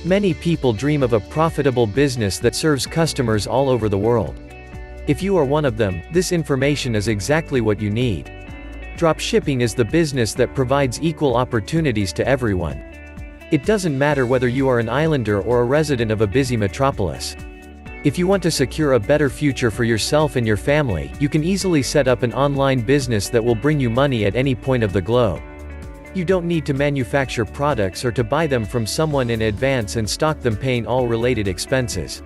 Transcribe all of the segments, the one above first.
Many people dream of a profitable business that serves customers all over the world. If you are one of them, this information is exactly what you need. Dropshipping is the business that provides equal opportunities to everyone. It doesn't matter whether you are an islander or a resident of a busy metropolis. If you want to secure a better future for yourself and your family, you can easily set up an online business that will bring you money at any point of the globe. You don't need to manufacture products or to buy them from someone in advance and stock them, paying all related expenses.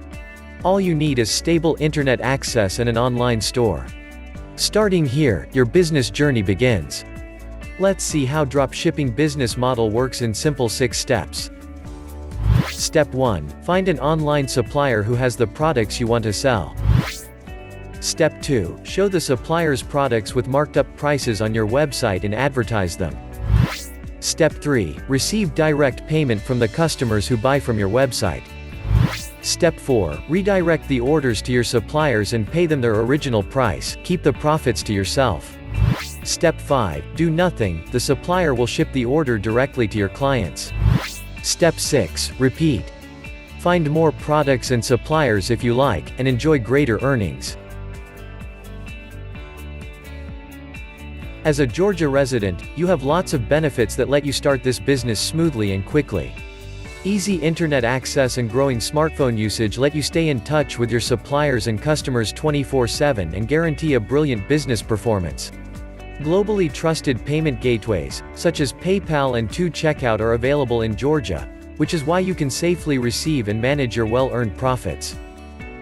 All you need is stable internet access and an online store. Starting here, your business journey begins. Let's see how dropshipping business model works in simple 6 steps. Step 1. Find an online supplier who has the products you want to sell. Step 2. Show the supplier's products with marked up prices on your website and advertise them. Step 3. Receive direct payment from the customers who buy from your website. Step 4. Redirect the orders to your suppliers and pay them their original price, keep the profits to yourself. Step 5. Do nothing, the supplier will ship the order directly to your clients. Step 6. Repeat. Find more products and suppliers if you like, and enjoy greater earnings. As a Georgia resident, you have lots of benefits that let you start this business smoothly and quickly. Easy internet access and growing smartphone usage let you stay in touch with your suppliers and customers 24/7 and guarantee a brilliant business performance. Globally trusted payment gateways, such as PayPal and 2Checkout, are available in Georgia, which is why you can safely receive and manage your well-earned profits.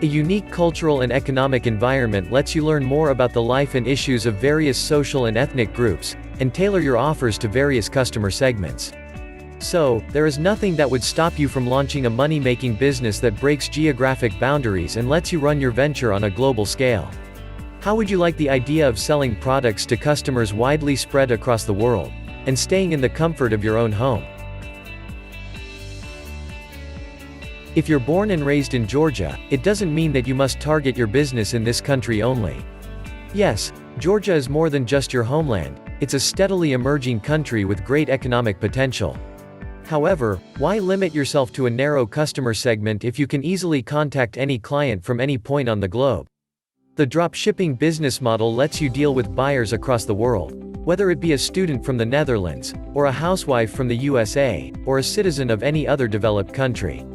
A unique cultural and economic environment lets you learn more about the life and issues of various social and ethnic groups, and tailor your offers to various customer segments. So, there is nothing that would stop you from launching a money-making business that breaks geographic boundaries and lets you run your venture on a global scale. How would you like the idea of selling products to customers widely spread across the world, and staying in the comfort of your own home? If you're born and raised in Georgia, it doesn't mean that you must target your business in this country only. Yes, Georgia is more than just your homeland, it's a steadily emerging country with great economic potential. However, why limit yourself to a narrow customer segment if you can easily contact any client from any point on the globe? The dropshipping business model lets you deal with buyers across the world, whether it be a student from the Netherlands, or a housewife from the USA, or a citizen of any other developed country.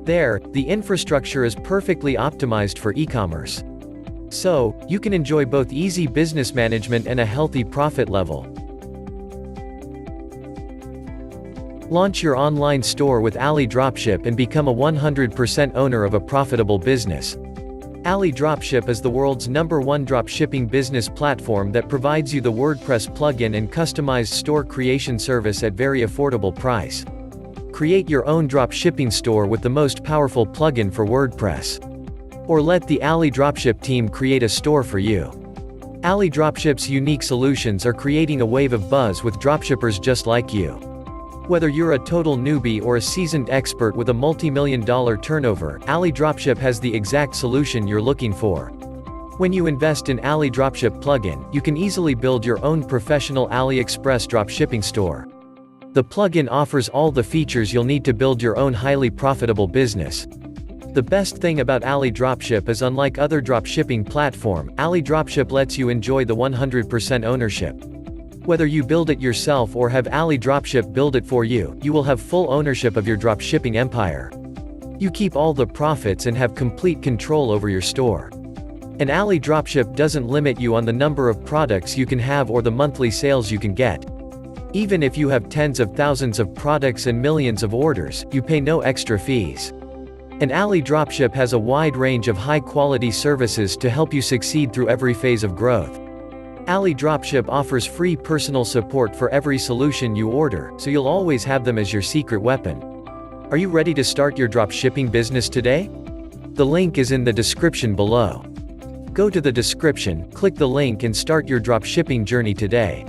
There, the infrastructure is perfectly optimized for e-commerce. So, you can enjoy both easy business management and a healthy profit level. Launch your online store with AliDropship and become a 100% owner of a profitable business. AliDropship is the world's #1 dropshipping business platform that provides you the WordPress plugin and customized store creation service at very affordable price. Create your own dropshipping store with the most powerful plugin for WordPress. Or let the AliDropship team create a store for you. AliDropship's unique solutions are creating a wave of buzz with dropshippers just like you. Whether you're a total newbie or a seasoned expert with a multi-million-dollar turnover, AliDropship has the exact solution you're looking for. When you invest in AliDropship plugin, you can easily build your own professional AliExpress dropshipping store. The plugin offers all the features you'll need to build your own highly profitable business. The best thing about AliDropship is, unlike other dropshipping platform, AliDropship lets you enjoy the 100% ownership. Whether you build it yourself or have AliDropship build it for you, you will have full ownership of your dropshipping empire. You keep all the profits and have complete control over your store. And AliDropship doesn't limit you on the number of products you can have or the monthly sales you can get. Even if you have tens of thousands of products and millions of orders, you pay no extra fees. And AliDropship has a wide range of high-quality services to help you succeed through every phase of growth. AliDropship offers free personal support for every solution you order, so you'll always have them as your secret weapon. Are you ready to start your dropshipping business today? The link is in the description below. Go to the description, click the link and start your dropshipping journey today.